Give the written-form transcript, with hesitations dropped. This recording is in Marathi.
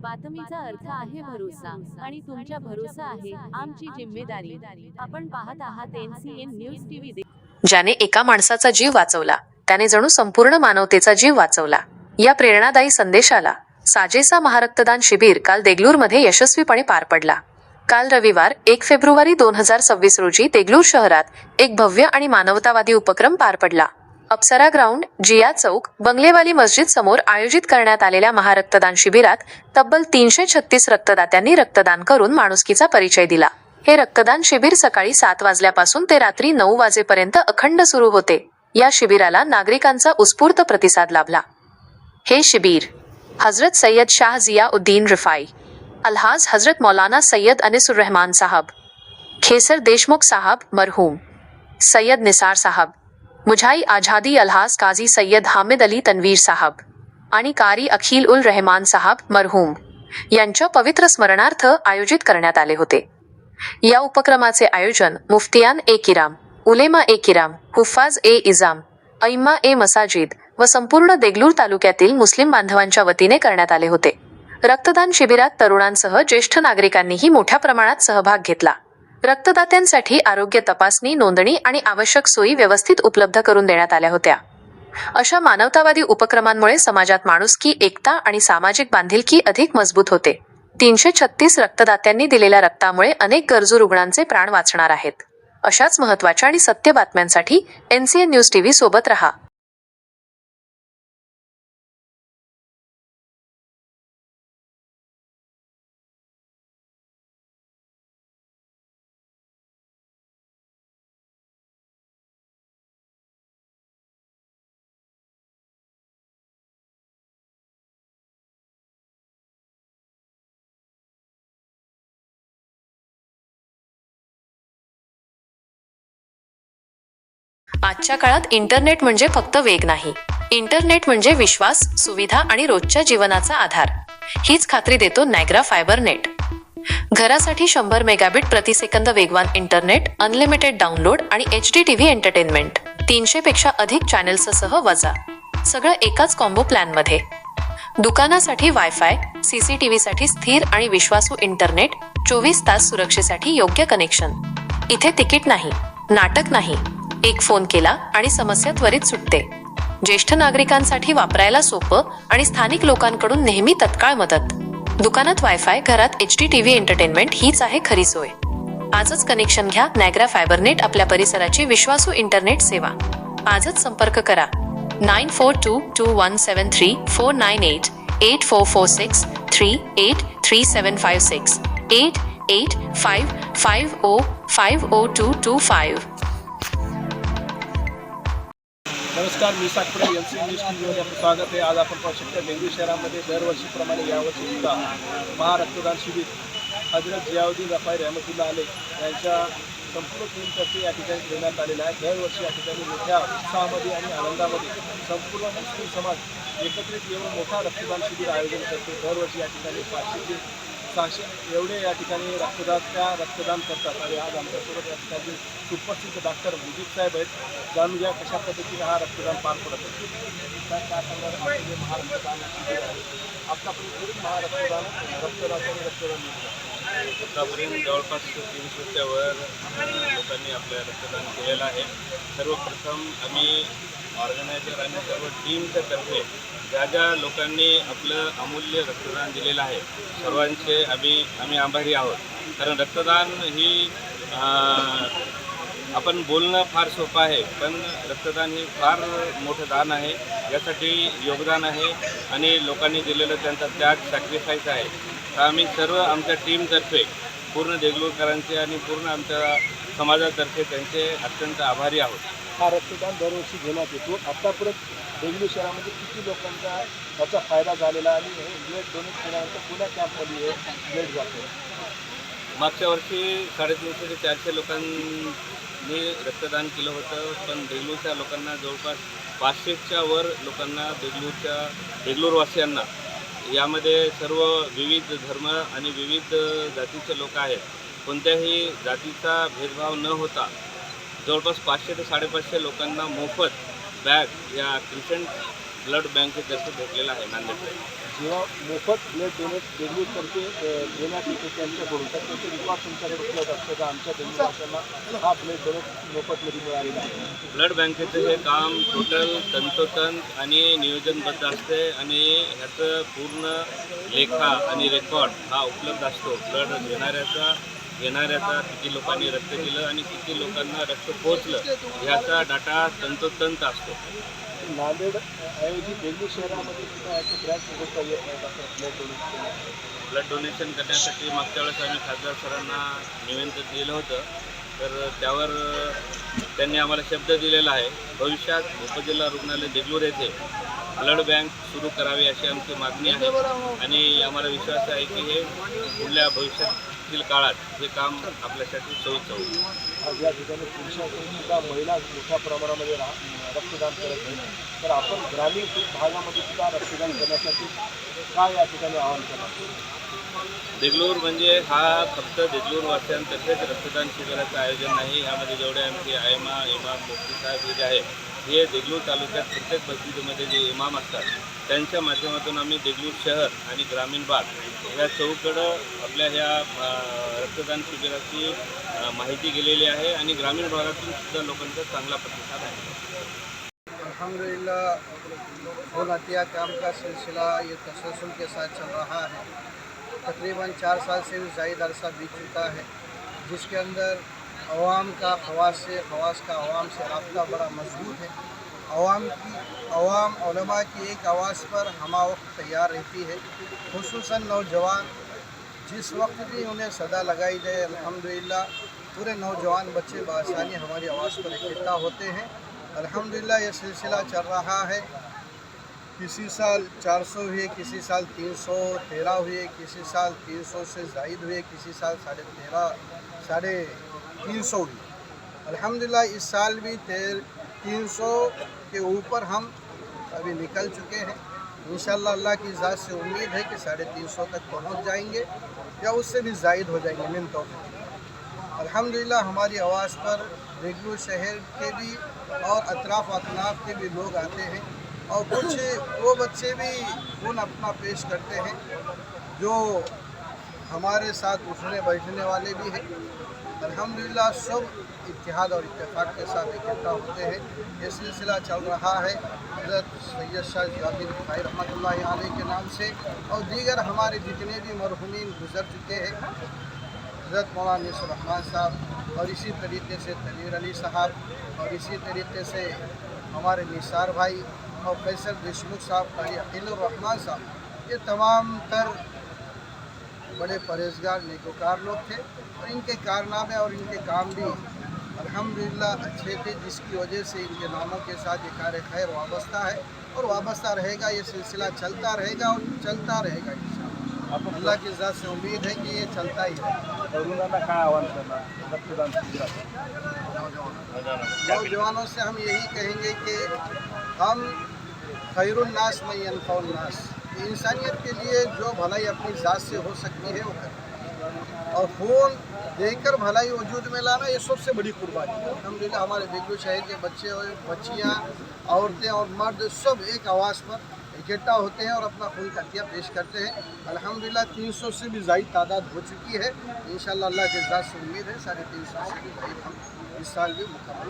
बातमीचा अर्थ आहे भरोसा आणि तुमच्या भरोसा आहे आमची जिम्मेदारी। आपण पाहत आहात NCN न्यूज टीव्ही। ज्याने एका माणसाचा जीव वाचवला त्याने जणू संपूर्ण मानवतेचा जीव वाचवला। या प्रेरणादायी संदेशाला साजेसा महारक्तदान शिबिर काल देगलूरमध्ये यशस्वीपणे पार पडला। काल रविवार 1 फेब्रुवारी 2026 रोजी देगलूर शहरात एक भव्य आणि मानवतावादी उपक्रम पार पडला। अप्सरा ग्राउंड, जिया चौक, बंगलेवाली मस्जिद समोर आयोजित करण्यात आलेल्या महारक्तदान शिबिरात तब्बल 336 रक्तदात्यांनी रक्तदान करून माणुसकीचा परिचय दिला। हे रक्तदान शिबिर सकाळी 7 वाजल्यापासून ते रात्री 9 वाजेपर्यंत अखंड सुरू होते। या शिबिराला नागरिकांचा उत्स्फूर्त प्रतिसाद लाभला। हे शिबिर हजरत सैयद शाह जियाउद्दीन रिफाई, अलहाज हजरत मौलाना सैयद अनिसुर रहमान साहब, खेसर देशमुख साहब मरहूम, सैयद निसार साहब, मुजाही आझादी अलहाज काजी सैयद हामिद अली तनवीर साहब आणि कारी अखिल उल रहमान साहब मरहूम यांच्या पवित्र स्मरणार्थ आयोजित करण्यात आले होते। या उपक्रमाचे आयोजन मुफ्तियान ए किराम, उलेमा ए किराम, हुफ्फाज ए इजाम, अइम्मा ए मसाजिद व संपूर्ण देगलूर तालुक्यातील मुस्लिम बांधवांच्या वतीने करण्यात आले होते। रक्तदान शिबिरात तरुणांसह ज्येष्ठ नागरिकांनीही मोठ्या प्रमाणात सहभाग घेतला। रक्तदात्यांसाठी आरोग्य तपासणी, नोंदणी आणि आवश्यक सोयी व्यवस्थित उपलब्ध करून देण्यात आल्या होत्या। अशा मानवतावादी उपक्रमांमुळे समाजात माणुसकी, एकता आणि सामाजिक बांधिलकी अधिक मजबूत होते। 336 रक्तदात्यांनी दिलेल्या रक्तामुळे अनेक गरजू रुग्णांचे प्राण वाचणार आहेत। अशाच महत्त्वाच्या आणि सत्य बातम्यांसाठी NCN न्यूज टीव्ही सोबत रहा। आजच्या काळात इंटरनेट म्हणजे फक्त वेग नाही, इंटरनेट म्हणजे विश्वास, सुविधा आणि रोजच्या जीवनाचा आधार। हीच खात्री देतो नायग्रा फायबर नेट। घरासाठी 100 मेगाबिट प्रति सेकंद वेगवान इंटरनेट, अनलिमिटेड डाउनलोड आणि HD टीव्ही एंटरटेनमेंट, 300 पेक्षा अधिक चॅनेल्ससह वजा, सगळं एकाच कॉम्बो प्लॅन मध्ये। दुकानासाठी वायफाय, CCTV साठी स्थिर आणि विश्वासू इंटरनेट, 24 तास सुरक्षेसाठी योग्य कनेक्शन। इथे तिकीट नाही, नाटक नाही, एक फोन केला आणि समस्या त्वरित सुटते। ज्येष्ठ नागरिकांसाठी वापरायला सोपं आणि स्थानिक लोकांकडून नेहमी तत्काळ मदत। दुकानात वायफाय, घरात HD टीव्ही एंटरटेनमेंट हीच आहे खरी सोय। आजच कनेक्शन घ्या नायग्रा फायबरनेट, आपल्या परिसराची विश्वासू इंटरनेट सेवा। आजच संपर्क करा 9422173498 8446 383756 8855050225। नमस्कार, मी साखरे NCN न्यूज टीव्हीमध्ये आपलं स्वागत आहे। आज आपण पाहू शकता देगलूर शहरामध्ये दरवर्षीप्रमाणे यावर्षी सुद्धा महारक्तदान शिबिर हजरत जियाउद्दीन रफाई रहमतुल्लाह अलैह यांच्या संपूर्ण टीमतर्फे या ठिकाणी ठेवण्यात आलेलं आहे। दरवर्षी या ठिकाणी मोठ्या उत्साहामध्ये आणि आनंदामध्ये संपूर्ण मुस्लिम समाज एकत्रित येऊन मोठा रक्तदान शिबिर आयोजन करतो। दरवर्षी या ठिकाणी 500 ते 600 एवढे या ठिकाणी रक्तदान करतात। आणि आज आमच्यासोबत या ठिकाणी सुप्रसिद्ध डॉक्टर मुजीब साहेब आहेत। जाणून घ्या कशा पद्धतीने हा रक्तदान पार पडत असतो। काय सांगणार महारक्तदान शिबिर आहे, आतापर्यंत महारक्तदान रक्तदान आतापर्यंत जवळपास 300च्या वर लोकांनी आपलं रक्तदान केलेलं आहे। सर्वप्रथम आम्ही ऑर्गनायझर आणि सर्व टीमच्या तर्फे ज्या ज्या लोकांनी आपलं अमूल्य रक्तदान दिलेलं आहे सर्वांचे आम्ही आभारी आहोत। कारण रक्तदान ही आपण बोलणं फार सोपं आहे, पण रक्तदान हे फार मोठं दान आहे। यासाठी योगदान आहे आणि लोकांनी दिलेलं त्यांचा त्याग, सॅक्रिफाईस आहे। तर आम्ही सर्व आमच्या टीमतर्फे पूर्ण देगलूरकरांचे आणि पूर्ण आमच्या समाजातर्फे त्यांचे अत्यंत आभारी आहोत। हा रक्तदान दरवर्षी घेण्यात येतो। आतापर्यंत देगलूर शहरामध्ये किती लोकांचा याचा फायदा झालेला आणि हे ब्लड डोनेट केल्यानंतर पुन्हा कॅम्पमध्ये ब्लड जातो? मागच्या वर्षी 350 ते 400 लोकांनी रक्तदान केलं होतं, पण देगलूरच्या लोकांना जवळपास 500च्या वर लोकांना देगलूरवासियांना, यामध्ये सर्व विविध धर्म आणि विविध जातीचे लोक आहेत, कोणत्याही जातीचा भेदभाव न होता जवळपास 500 ते 550 लोकांना मोफत बॅग या क्रिसेंट ब्लड बँकेतर्फे भेटलेला आहे नांदेड. जेव्हा मोफत ब्लड डोनेट देगलूरतर्फे देण्यात येते त्यांच्याकडून, तर त्याचे रिकॉर्ड तुमच्याकडे उपलब्ध असतं का? आमच्या देगलूरवासियांना हा ब्लड डोनेट मोफतमध्ये मिळालेला आहे. ब्लड बँकेचं हे काम टोटल तंतोतंत आणि नियोजनबद्ध असते आणि ह्याचं पूर्ण लेखा आणि रेकॉर्ड हा उपलब्ध असतो. ब्लड घेणाऱ्याचा किती लोकांनी रक्त दिलं आणि किती लोकांना रक्त पोहोचलं ह्याचा डाटा तंतोतंत असतो. नांदेड ऐवजी देगलूर शहरामध्ये सुद्धा याचे ब्रँच उघडता येत नाहीत असं ब्लड डोनेट. ब्लड डोनेशन करण्यासाठी मागच्या वेळेस आम्ही खासदार सरांना निवेदन दिलं होतं, तर त्यावर त्यांनी आम्हाला शब्द दिलेला आहे भविष्यात उपजिल्हा रुग्णालय देगलूर येथे ब्लड बँक सुरू करावी अशी आमची मागणी आहे आणि आम्हाला विश्वास आहे की हे पुढल्या भविष्यातील काळात हे काम आपल्यासाठी सोयीचं होईल. आज या ठिकाणी पुरुषांकडून सुद्धा महिला मोठ्या प्रमाणामध्ये रक्तदान करत आहेत, तर आपण ग्रामीण भागामध्ये सुद्धा रक्तदान करण्यासाठी काय या ठिकाणी आवाहन करणार? देगलूर म्हणजे हा फक्त देगलूर वासियांतर्फेच रक्तदान शिबिराचं आयोजन नाही. यामध्ये जेवढे आमचे आयमा इमाम मुफ्ती साहेब हे जे आहे हे देगलूर तालुक्यात प्रत्येक मस्जिदीमध्ये जे इमाम असतात त्यांच्या माध्यमातून आम्ही देगलूर शहर आणि ग्रामीण भाग या चौकडं आपल्या ह्या रक्तदान शिबिराची माहिती गेलेली आहे आणि ग्रामीण भागातून सुद्धा लोकांचा चांगला प्रतिसाद आहे. अल्हम्दुलिल्लाह खून अतिया काम का सिलसिला ये तसलसल के साथ चल रहा है. तकरीबन 4 साल से भी ज़्यादा अरसा बीत चुका है, जिसके अंदर अवाम का खवास का अवाम से रब्ता बड़ा मजबूत है. अवाम उलमा की एक आवाज़ पर हमा वक्त तैयार रहती है. खुसूसन नौजवान जिस वक्त भी उन्हें सदा लगाई जाए अल्हम्दुलिल्लाह पूरे नौजवान बच्चे बआसानी हमारी आवाज़ पर इकट्ठा होते हैं. अल्हम्दुलिल्लाह ये सिलसिला चल रहा है. किसी साल 400 हुए, किसी साल 313 हुए, किसी साल 300 से ज़ायद हुए, किसी साल 350 हुए. अल्हम्दुलिल्लाह इस साल भी 300 के ऊपर हम अभी निकल चुके हैं. इंशाअल्लाह अल्लाह की ज़ात से उम्मीद है कि 350 तक पहुंच जाएंगे या उससे भी ज़ायद हो जाएंगे मिन तौफीक. अल्हम्दुलिल्लाह हमारी आवाज़ पर देगलूर शहर के भी और अतराफ़ अतनाफ़ के भी लोग आते हैं और कुछ वो बच्चे भी खून अपना पेश करते हैं जो हमारे साथ उठने बैठने वाले भी हैं. अल्हम्दुलिल्लाह सब इत्तेहाद और इत्तेफाक के साथ इकट्ठा होते हैं. ये सिलसिला चल रहा है हज़रत सैयद शाह ज़ियाउद्दीन रिफ़ाई रहमतुल्लाहि अलैह के नाम से और दीगर हमारे जितने भी मरहूमीन गुज़र चुके हैं, हज़रत मौलाना निसर रहमान साहब और इसी तरीके से तनीर अली साहब और इसी तरीके से हमारे निसार भाई और कैसर देशमुख साहब, कारी अकीलुर रहमान साहब, ये तमाम तर बड़े परहेजगार नेकोकार लोग थे और इनके कारनामे और इनके काम भी अल्हम्दुलिल्लाह अच्छे थे, जिसकी वजह से इनके नामों के साथ ये कार खैर वाबस्ता है और वाबस्ता रहेगा. ये सिलसिला चलता रहेगा और चलता रहेगा इंशाअल्लाह. अल्लाह की ज़ात से उम्मीद है कि ये चलता ही रहेगा. तरुणांना काय आवाहन करणार रक्तदान शिबिरात? नौजवानों से हम यही कहेंगे कि हम खैरुन नास में यनफउन नास, इंसानियत के लिए जो भलाई अपनी ज़ात से हो सकती है वो करें और खून देकर भलाई वजूद में लाना ये सबसे बड़ी कुर्बानी है. अल्हम्दुलिल्लाह हमारे देगलूर शहर के बच्चे और बच्चियाँ, औरतें और मर्द सब एक आवाज़ पर इकट्ठा होते हैं और अपना खून का अतिया पेश करते हैं. अल्हम्दुलिल्लाह 300 से भी ज़्यादा तादाद हो चुकी है. इंशाअल्लाह अल्लाह के ज़ात से उम्मीद है 350 से भी ज़्यादा हम इस साल भी मुकम्मल